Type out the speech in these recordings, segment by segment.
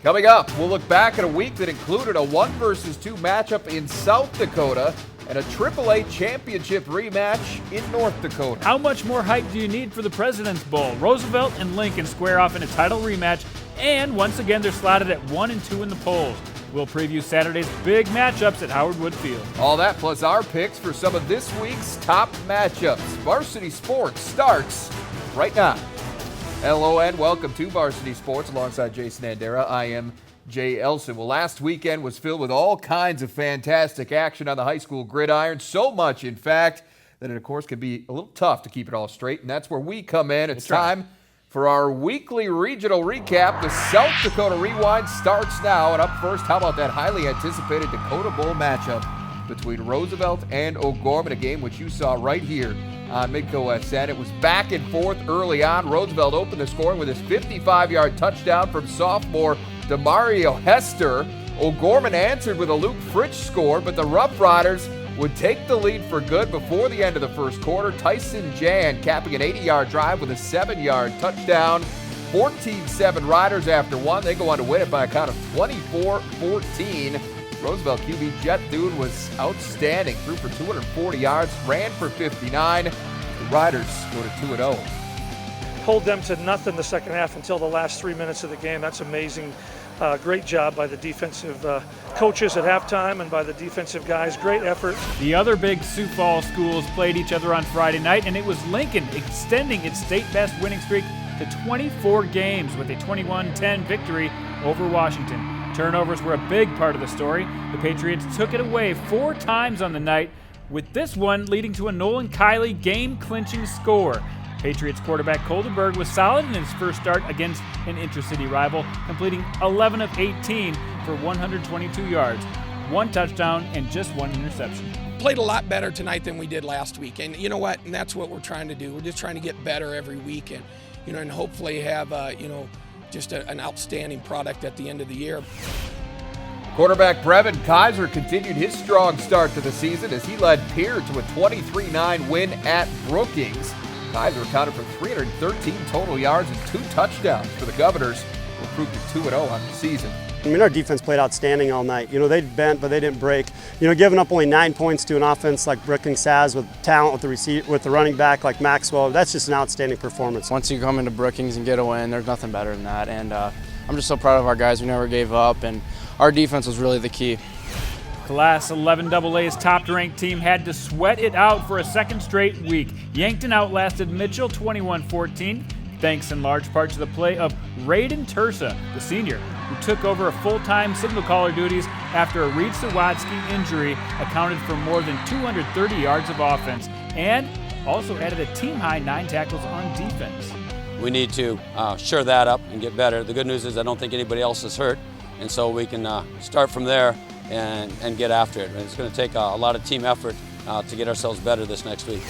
Coming up, we'll look back at a week that included a 1-versus-2 matchup in South Dakota and a AAA championship rematch in North Dakota. How much more hype do you need for the President's Bowl? Roosevelt and Lincoln square off in a title rematch, and once again they're slotted at 1 and 2 in the polls. We'll preview Saturday's big matchups at Howard Wood Field. All that plus our picks for some of this week's top matchups. Varsity Sports starts right now. Hello and welcome to Varsity Sports alongside Jason Andera. I am Jay Elson. Well, last weekend was filled with all kinds of fantastic action on the high school gridiron. So much, in fact, that it, of course, can be a little tough to keep it all straight. And that's where we come in. It's time for our weekly regional recap. The South Dakota Rewind starts now. And up first, how about that highly anticipated Dakota Bowl matchup between Roosevelt and O'Gorman, a game which you saw right here on Midco SN. It was back and forth early on. Roosevelt opened the scoring with his 55-yard touchdown from sophomore Demario Hester. O'Gorman answered with a Luke Fritsch score, but the Rough Riders would take the lead for good before the end of the first quarter. Tyson Jan capping an 80-yard drive with a 7-yard touchdown. 14-7 Riders after one. They go on to win it by a count of 24-14. Roosevelt QB Jet Thune was outstanding. Threw for 240 yards, ran for 59. The Riders go to 2-0. Hold them to nothing the second half until the last 3 minutes of the game. That's amazing. Great job by the defensive coaches at halftime and by the defensive guys. Great effort. The other big Sioux Falls schools played each other on Friday night, and it was Lincoln extending its state best winning streak to 24 games with a 21-10 victory over Washington. Turnovers were a big part of the story. The Patriots took it away 4 times on the night, with this one leading to a Nolan Kiley game-clinching score. Patriots quarterback Coldenberg was solid in his first start against an intercity rival, completing 11 of 18 for 122 yards, 1 touchdown, and just 1 interception. Played a lot better tonight than we did last week, and you know what? And that's what we're trying to do. We're just trying to get better every week, and hopefully have just an outstanding product at the end of the year. Quarterback Brevin Kaiser continued his strong start to the season as he led Pierre to a 23-9 win at Brookings. Kaiser accounted for 313 total yards and 2 touchdowns for the Governors, who improved to 2-0 on the season. I mean, our defense played outstanding all night. They bent, but they didn't break. Giving up only 9 points to an offense like Brookings has with talent with the running back like Maxwell, that's just an outstanding performance. Once you come into Brookings and get a win, there's nothing better than that. And I'm just so proud of our guys. We never gave up, and our defense was really the key. Class 11 AA's top-ranked team had to sweat it out for a second straight week. Yankton outlasted Mitchell 21-14, thanks in large part to the play of Raiden Tursa, the senior, who took over a full-time signal caller duties after a Reed Sawatsky injury accounted for more than 230 yards of offense, and also added a team-high 9 tackles on defense. We need to shore that up and get better. The good news is I don't think anybody else is hurt, and so we can start from there and get after it. And it's going to take a lot of team effort to get ourselves better this next week.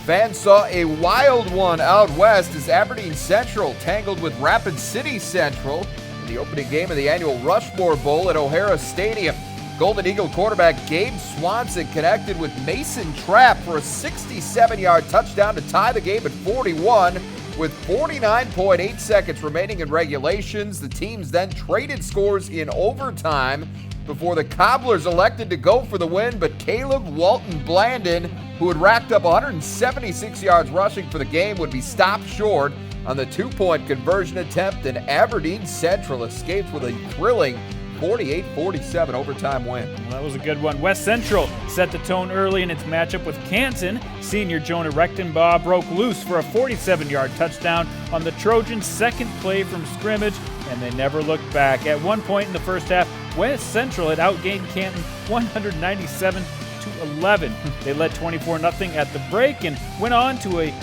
Fans saw a wild one out west as Aberdeen Central tangled with Rapid City Central in the opening game of the annual Rushmore Bowl at O'Hara Stadium. Golden Eagle quarterback Gabe Swanson connected with Mason Trapp for a 67-yard touchdown to tie the game at 41. With 49.8 seconds remaining in regulations, the teams then traded scores in overtime before the Cobblers elected to go for the win, but Caleb Walton Blandon, who had racked up 176 yards rushing for the game, would be stopped short on the 2-point conversion attempt, and Aberdeen Central escapes with a thrilling 48-47 overtime win. Well, that was a good one. West Central set the tone early in its matchup with Canton. Senior Jonah Rechtenbaugh broke loose for a 47-yard touchdown on the Trojans' second play from scrimmage, and they never looked back. At one point in the first half, West Central had outgained Canton 197-11. They led 24-0 at the break and went on to an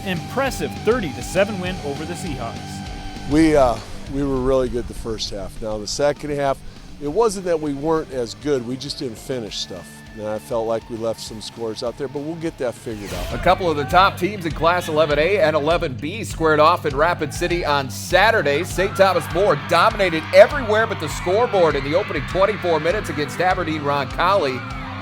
impressive 30-7 win over the Seahawks. We were really good the first half. Now the second half, it wasn't that we weren't as good, we just didn't finish stuff. And I felt like we left some scores out there, but we'll get that figured out. A couple of the top teams in Class 11A and 11B squared off in Rapid City on Saturday. St. Thomas More dominated everywhere but the scoreboard in the opening 24 minutes against Aberdeen Roncalli.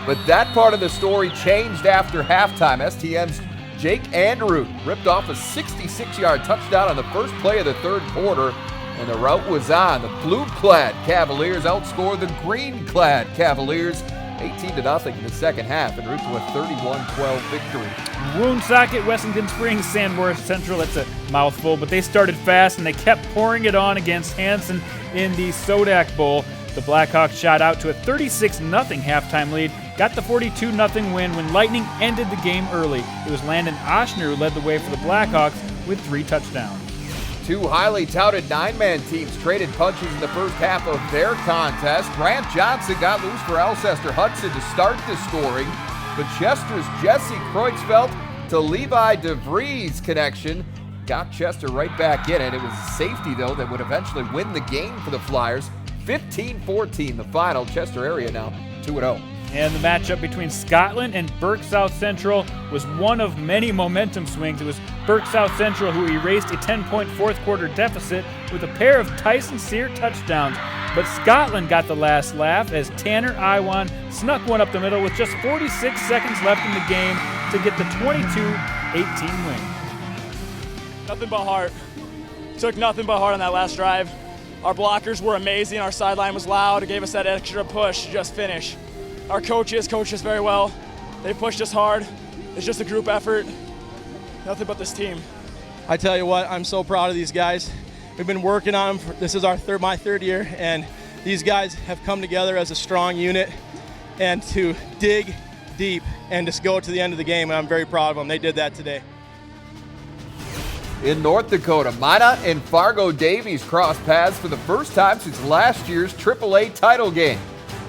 But that part of the story changed after halftime. STM's Jake Anderud ripped off a 66-yard touchdown on the first play of the third quarter. and the rout was on. The blue-clad Cavaliers outscored the green-clad Cavaliers 18-0 in the second half, en route to a 31-12 victory. Woonsocket, Wessington Springs, Sanborn Central, that's a mouthful, but they started fast and they kept pouring it on against Hanson in the Sodak Bowl. The Blackhawks shot out to a 36-0 halftime lead, got the 42-0 win when Lightning ended the game early. It was Landon Oshner who led the way for the Blackhawks with 3 touchdowns. Two highly touted nine-man teams traded punches in the first half of their contest. Grant Johnson got loose for Alcester Hudson to start the scoring, but Chester's Jesse Kreutzfeldt to Levi DeVries connection got Chester right back in it. It was safety, though, that would eventually win the game for the Flyers. 15-14 the final. Chester area now 2-0. And the matchup between Scotland and Burke South Central was one of many momentum swings. It was Burke South Central who erased a 10-point fourth quarter deficit with a pair of Tyson Sear touchdowns. But Scotland got the last laugh as Tanner Iwan snuck one up the middle with just 46 seconds left in the game to get the 22-18 win. Nothing but heart. Took nothing but heart on that last drive. Our blockers were amazing. Our sideline was loud. It gave us that extra push to just finish. Our coaches coached us very well. They pushed us hard. It's just a group effort. Nothing but this team. I tell you what, I'm so proud of these guys. We've been working on them. This is my third year, and these guys have come together as a strong unit and to dig deep and just go to the end of the game, and I'm very proud of them. They did that today. In North Dakota, Minot and Fargo Davies crossed paths for the first time since last year's AAA title game.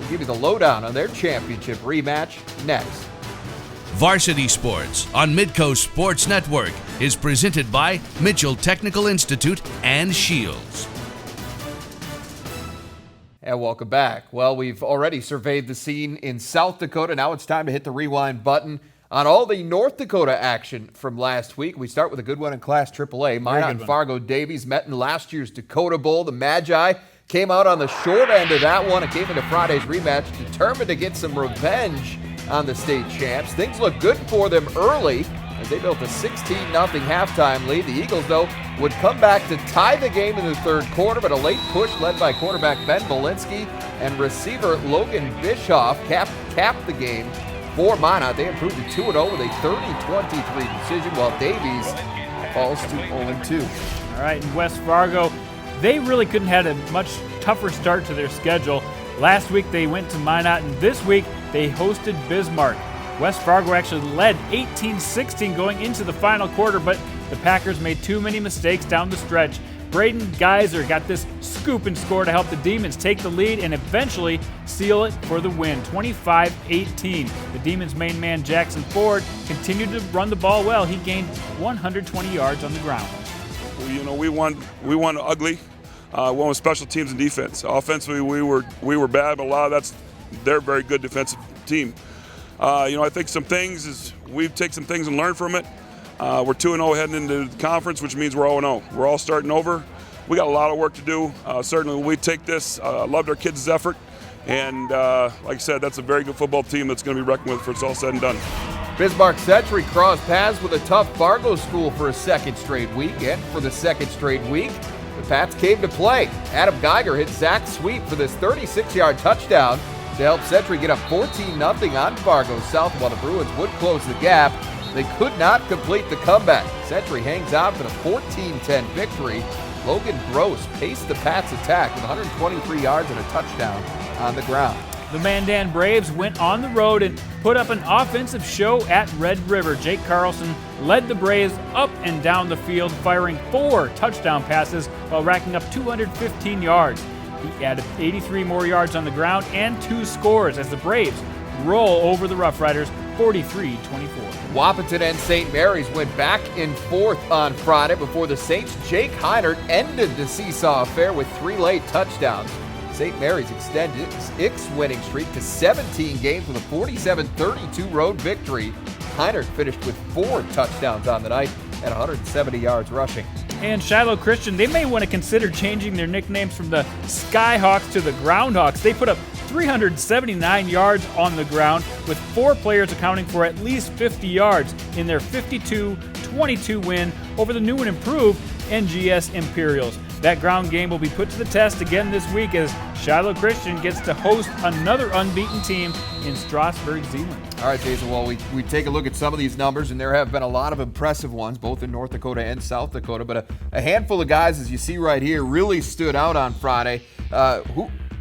We'll give you the lowdown on their championship rematch next. Varsity Sports on Midco Sports Network is presented by Mitchell Technical Institute and Shields. And welcome back. Well, we've already surveyed the scene in South Dakota. Now it's time to hit the rewind button on all the North Dakota action from last week. We start with a good one in Class AAA. Minot and Fargo Davies met in last year's Dakota Bowl. The Magi came out on the short end of that one and came into Friday's rematch determined to get some revenge on the state champs. Things looked good for them early as they built a 16-0 halftime lead. The Eagles, though, would come back to tie the game in the third quarter, but a late push led by quarterback Ben Volinsky and receiver Logan Bischoff capped the game for Minot. They improved to 2-0 with a 30-23 decision, while Davies falls to 0-2. All right, in West Fargo, they really couldn't have had a much tougher start to their schedule. Last week they went to Minot, and this week they hosted Bismarck. West Fargo actually led 18-16 going into the final quarter, but the Packers made too many mistakes down the stretch. Braden Geyser got this scoop and score to help the Demons take the lead and eventually seal it for the win, 25-18. The Demons' main man, Jackson Ford, continued to run the ball well. He gained 120 yards on the ground. Well, you know, we won ugly. Won with special teams and defense. Offensively, we were bad, but a lot of they're a very good defensive team. I think some things is we've taken some things and learned from it. We're 2-0 heading into the conference, which means we're 0-0. We're all starting over. We got a lot of work to do. Certainly, we take this. Loved our kids' effort, and like I said, that's a very good football team that's going to be reckoned with for it's all said and done. Bismarck Century crossed paths with a tough Fargo school for a second straight week, and for the second straight week, the Pats came to play. Adam Geiger hit Zach Sweet for this 36-yard touchdown to help Century get up 14-0 on Fargo South, while the Bruins would close the gap. They could not complete the comeback. Century hangs on for the 14-10 victory. Logan Gross paced the Pats' attack with 123 yards and a touchdown on the ground. The Mandan Braves went on the road and put up an offensive show at Red River. Jake Carlson led the Braves up and down the field, firing 4 touchdown passes while racking up 215 yards. He added 83 more yards on the ground and 2 scores as the Braves roll over the Rough Riders 43-24. Wahpeton and St. Mary's went back and forth on Friday before the Saints' Jake Heinert ended the seesaw affair with 3 late touchdowns. St. Mary's extended its winning streak to 17 games with a 47-32 road victory. Heinert finished with 4 touchdowns on the night and 170 yards rushing. And Shiloh Christian, they may want to consider changing their nicknames from the Skyhawks to the Groundhawks. They put up 379 yards on the ground, with 4 players accounting for at least 50 yards in their 52-22 win over the new and improved NGS Imperials. That ground game will be put to the test again this week as Shiloh Christian gets to host another unbeaten team in Strasburg, Zeeland. All right, Jason, well, we take a look at some of these numbers, and there have been a lot of impressive ones, both in North Dakota and South Dakota, but a handful of guys, as you see right here, really stood out on Friday.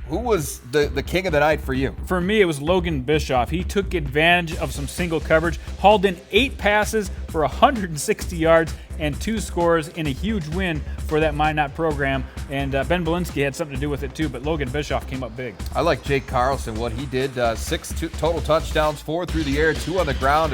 Who was the king of the night for you? For me, it was Logan Bischoff. He took advantage of some single coverage, hauled in 8 passes for 160 yards and 2 scores in a huge win for that Minot program. And Ben Belinsky had something to do with it too, but Logan Bischoff came up big. I like Jake Carlson, what he did. 6 total touchdowns, 4 through the air, 2 on the ground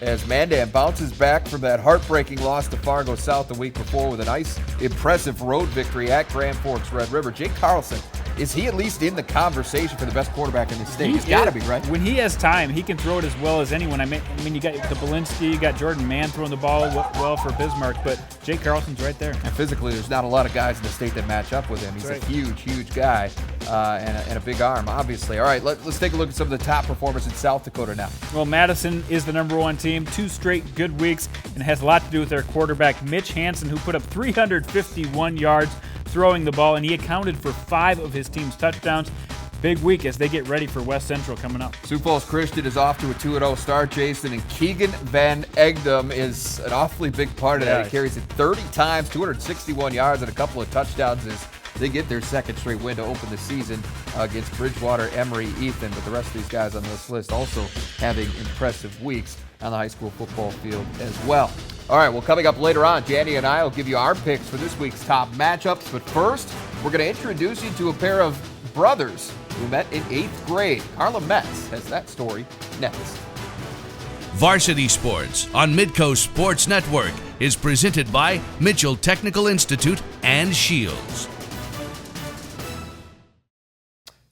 as Mandan bounces back from that heartbreaking loss to Fargo South the week before with a nice, impressive road victory at Grand Forks Red River. Jake Carlson, is he at least in the conversation for the best quarterback in the state? He's got to be, right? When he has time, he can throw it as well as anyone. I mean, you got the Belinsky, you got Jordan Mann throwing the ball well for Bismarck, but Jake Carlson's right there. And physically, there's not a lot of guys in the state that match up with him. He's a huge, huge guy and a big arm, obviously. All right, let's take a look at some of the top performers in South Dakota now. Well, Madison is the #1 team, 2 straight good weeks, and it has a lot to do with their quarterback, Mitch Hansen, who put up 351 yards throwing the ball, and he accounted for 5 of his team's touchdowns. Big week as they get ready for West Central coming up. Sioux Falls Christian is off to a 2-0 start, Jason, and Keegan Van Egdom is an awfully big part of that. He carries it 30 times, 261 yards, and a couple of touchdowns as they get their second straight win to open the season against Bridgewater, Emory, Ethan, but the rest of these guys on this list also having impressive weeks on the high school football field as well. All right, well, coming up later on, Janny and I will give you our picks for this week's top matchups. But first, we're going to introduce you to a pair of brothers who met in 8th grade. Carla Metz has that story next. Varsity Sports on Midco Sports Network is presented by Mitchell Technical Institute and Shields.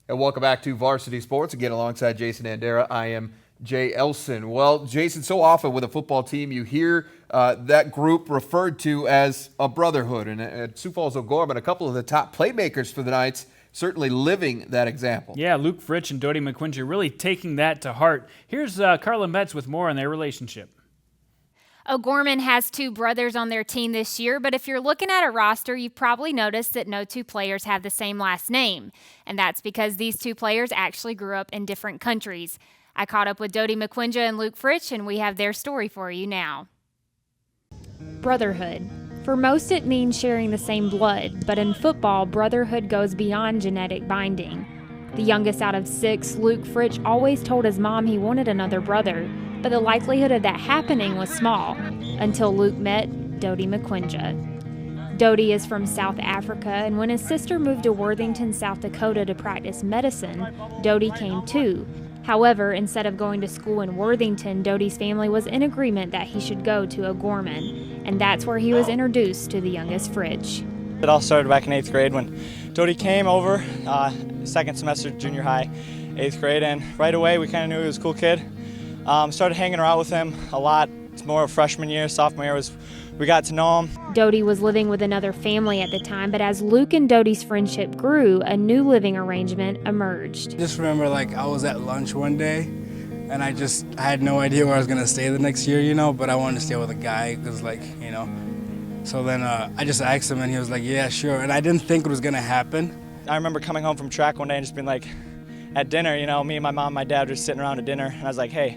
And welcome back to Varsity Sports. Again, alongside Jason Andera, I am Jay Elson. Well, Jason, so often with a football team, you hear that group referred to as a brotherhood. And at Sioux Falls O'Gorman, a couple of the top playmakers for the Knights certainly living that example. Yeah, Luke Fritsch and Dodie McQuincher really taking that to heart. Here's Carla Metz with more on their relationship. O'Gorman has 2 brothers on their team this year, but if you're looking at a roster, you've probably noticed that no 2 players have the same last name. And that's because these 2 players actually grew up in different countries. I caught up with Dodie McQuincher and Luke Fritsch, and we have their story for you now. Brotherhood. For most, it means sharing the same blood, but in football, brotherhood goes beyond genetic binding. The youngest out of 6, Luke Fritsch always told his mom he wanted another brother, but the likelihood of that happening was small, until Luke met Dodie McQuincher. Dodie is from South Africa, and when his sister moved to Worthington, South Dakota to practice medicine, Dodie came too. However, instead of going to school in Worthington, Dodie's family was in agreement that he should go to O'Gorman, and that's where he was introduced to the youngest Fritsch. It all started back in 8th grade when Dodie came over, second semester junior high, 8th grade, and right away we kind of knew he was a cool kid. Started hanging around with him a lot. It's more of freshman year, sophomore year we got to know him. Dodie was living with another family at the time, but as Luke and Dodie's friendship grew, a new living arrangement emerged. I just remember I was at lunch one day and I had no idea where I was going to stay the next year, but I wanted to stay with a guy because so then I just asked him and he was like, yeah, sure. And I didn't think it was going to happen. I remember coming home from track one day and just being like, at dinner, me and my mom and my dad were just sitting around at dinner and I was like, hey,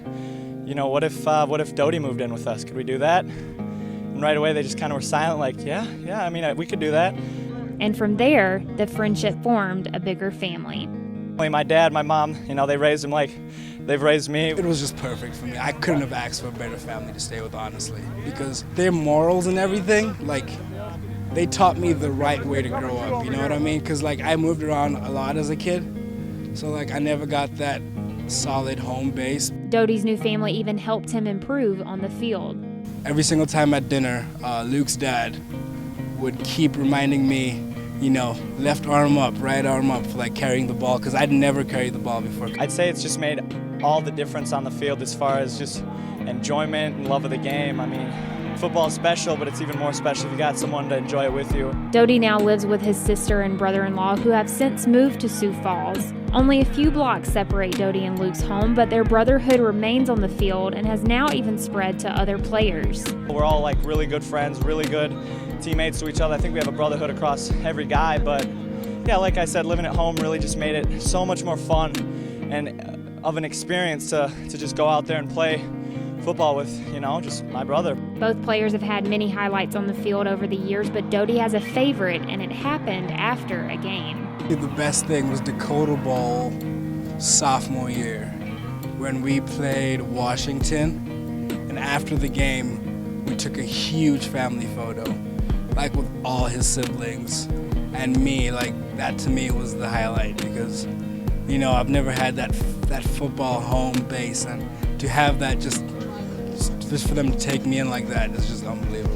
what if Dodie moved in with us? Could we do that? And right away they just kind of were silent, like, yeah, we could do that. And from there, the friendship formed a bigger family. My dad, my mom, they raised him like they've raised me. It was just perfect for me. I couldn't have asked for a better family to stay with, honestly, because their morals and everything, they taught me the right way to grow up, you know what I mean? Because, I moved around a lot as a kid, so, I never got that solid home base. Dodie's new family even helped him improve on the field. Every single time at dinner, Luke's dad would keep reminding me, left arm up, right arm up, for carrying the ball, because I'd never carried the ball before. I'd say it's just made all the difference on the field as far as just enjoyment and love of the game. I mean, football is special, but it's even more special if you got someone to enjoy it with you. Dodie now lives with his sister and brother-in-law who have since moved to Sioux Falls. Only a few blocks separate Dodie and Luke's home, but their brotherhood remains on the field and has now even spread to other players. We're all really good friends, really good teammates to each other. I think we have a brotherhood across every guy, but yeah, like I said, living at home really just made it so much more fun and of an experience to just go out there and play football with, just my brother. Both players have had many highlights on the field over the years, but Doty has a favorite, and it happened after a game. The best thing was Dakota Bowl sophomore year when we played Washington, and after the game we took a huge family photo, like with all his siblings and me. Like that to me was the highlight, because I've never had that football home base, and to have that just for them to take me in like that is just unbelievable.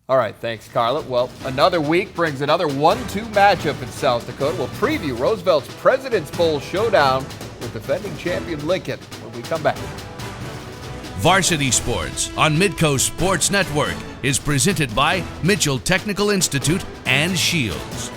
All right, thanks, Scarlett. Well, another week brings another 1-2 matchup in South Dakota. We'll preview Roosevelt's President's Bowl showdown with defending champion Lincoln when we come back. Varsity Sports on Midco Sports Network is presented by Mitchell Technical Institute and Shields.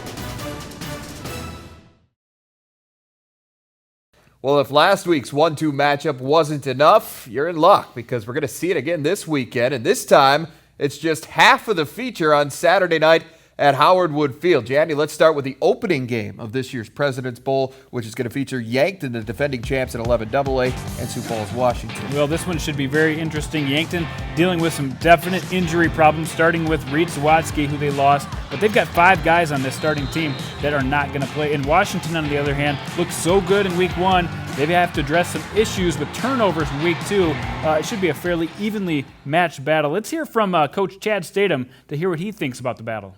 Well, if last week's 1-2 matchup wasn't enough, you're in luck, because we're going to see it again this weekend, and this time it's just half of the feature on Saturday night at Howard Wood Field. Jandy, let's start with the opening game of this year's President's Bowl, which is going to feature Yankton, the defending champs in 11AA, and Sioux Falls, Washington. Well, this one should be very interesting. Yankton dealing with some definite injury problems, starting with Reed Sawatsky, who they lost, but they've got 5 guys on this starting team that are not going to play. And Washington, on the other hand, looked so good in week 1. They have to address some issues with turnovers in week 2. It should be a fairly evenly matched battle. Let's hear from Coach Chad Statham to hear what he thinks about the battle.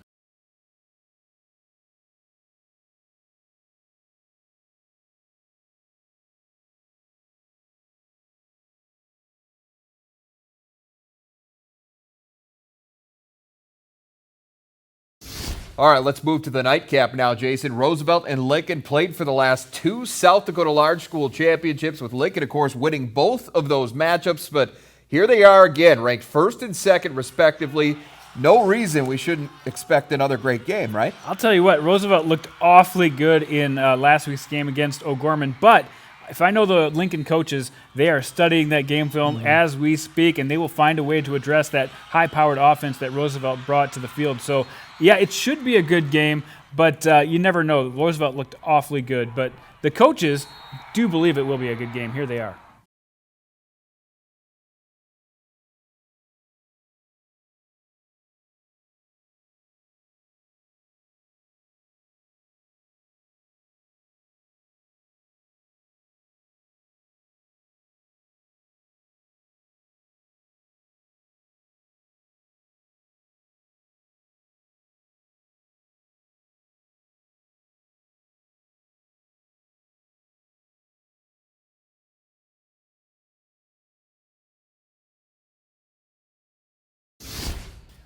All right, let's move to the nightcap now, Jason. Roosevelt and Lincoln played for the last 2 South Dakota Large School Championships, with Lincoln, of course, winning both of those matchups. But here they are again, ranked 1st and 2nd, respectively. No reason we shouldn't expect another great game, right? I'll tell you what, Roosevelt looked awfully good in last week's game against O'Gorman, but if I know the Lincoln coaches, they are studying that game film as we speak, and they will find a way to address that high-powered offense that Roosevelt brought to the field. So, yeah, it should be a good game, but you never know. Roosevelt looked awfully good, but the coaches do believe it will be a good game. Here they are.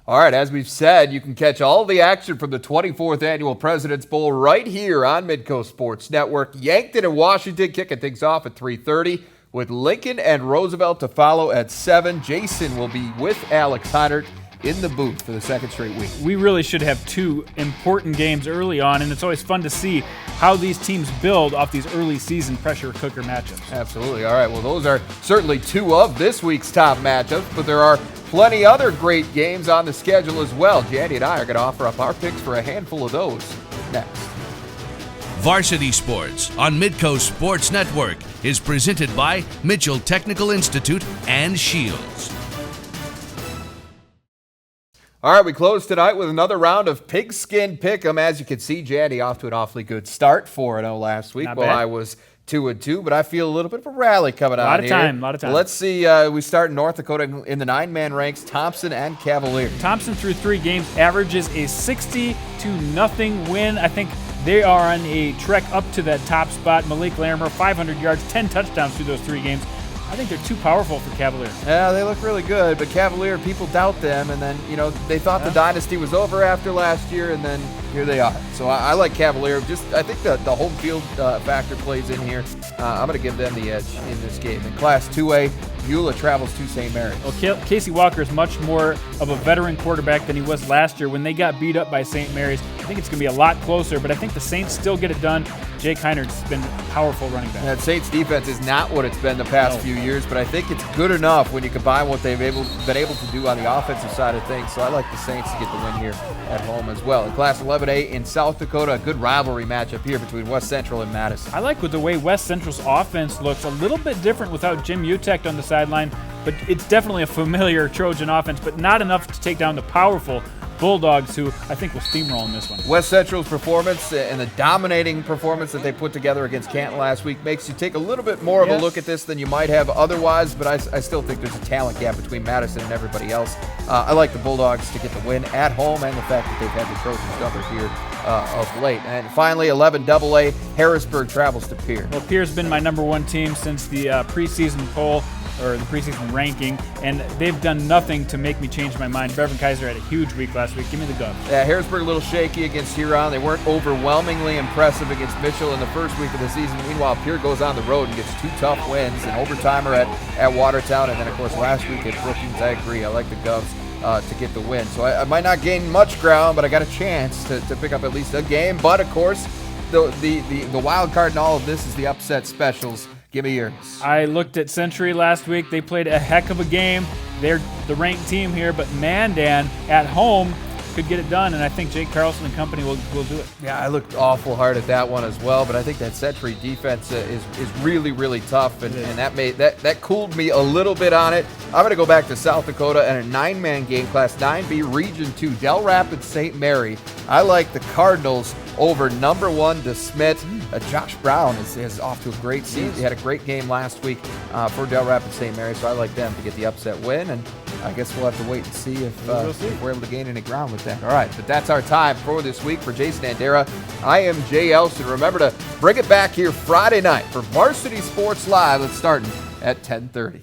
All right, as we've said, you can catch all the action from the 24th Annual President's Bowl right here on Midco Sports Network. Yankton and Washington kicking things off at 3:30, with Lincoln and Roosevelt to follow at 7. Jason will be with Alex Heinert in the booth for the 2nd straight week. We really should have 2 important games early on, and it's always fun to see how these teams build off these early season pressure cooker matchups. Absolutely. All right, well, those are certainly 2 of this week's top matchups, but there are plenty other great games on the schedule as well. Jandy and I are going to offer up our picks for a handful of those next. Varsity Sports on Midco Sports Network is presented by Mitchell Technical Institute and Shields. All right, we close tonight with another round of Pigskin Pick'em. As you can see, Jandy off to an awfully good start, 4-0 last week. Not Well, bad. I was 2-2, but I feel a little bit of a rally coming on here. A lot of time. Let's see, we start in North Dakota in the 9-man ranks, Thompson and Cavalier. Thompson through 3 games averages a 60-0 win. I think they are on a trek up to that top spot. Malik Larimer, 500 yards, 10 touchdowns through those 3 games. I think they're too powerful for Cavalier. Yeah, they look really good, but Cavalier, people doubt them, and then, they thought the dynasty was over after last year, and then here they are. So I like Cavalier. I think the home field factor plays in here. I'm going to give them the edge in this game. In Class 2A, Beulah travels to St. Mary's. Well, Casey Walker is much more of a veteran quarterback than he was last year when they got beat up by St. Mary's. I think it's going to be a lot closer, but I think the Saints still get it done. Jake Heinert's been a powerful running back. That Saints defense is not what it's been the past few years, but I think it's good enough when you combine what they've been able to do on the offensive side of things. So I like the Saints to get the win here at home as well. In Class 11A in South Dakota, a good rivalry matchup here between West Central and Madison. I like the way West Central's offense looks. A little bit different without Jim Utecht on the sideline, but it's definitely a familiar Trojan offense, but not enough to take down the powerful Bulldogs, who I think will steamroll in this one. West Central's performance and the dominating performance that they put together against Canton last week makes you take a little bit more of a look at this than you might have otherwise, but I still think there's a talent gap between Madison and everybody else. I like the Bulldogs to get the win at home and the fact that they've had the Trojans covered here of late. And finally, 11 AA, Harrisburg travels to Pierre. Well, Pierre's been my number one team since the preseason poll, or the preseason ranking, and they've done nothing to make me change my mind. Bevan Kaiser had a huge week last week. Give me the Govs. Yeah, Harrisburg a little shaky against Huron. They weren't overwhelmingly impressive against Mitchell in the first week of the season. Meanwhile, Pierre goes on the road and gets 2 tough wins, an overtimer at Watertown, and then, of course, last week at Brookings. I agree. I like the Govs to get the win. So I might not gain much ground, but I got a chance to pick up at least a game. But, of course, the wild card in all of this is the upset specials. Give me yours. I looked at Century last week. They played a heck of a game. They're the ranked team here, but Mandan at home could get it done, and I think Jake Carlson and company will do it. Yeah, I looked awful hard at that one as well, but I think that Century defense is really, really tough, and that cooled me a little bit on it. I'm going to go back to South Dakota and a 9-man game, Class 9B, Region 2, Del Rapids, St. Mary. I like the Cardinals over number 1 DeSmet. Josh Brown is off to a great season. He had a great game last week for Del Rapids St. Mary, so I like them to get the upset win, and I guess we'll have to wait and see if we're able to gain any ground with that. All right, but that's our time for this week. For Jason Andera, I am Jay Elson. Remember to bring it back here Friday night for Varsity Sports Live. It's starting at 10:30.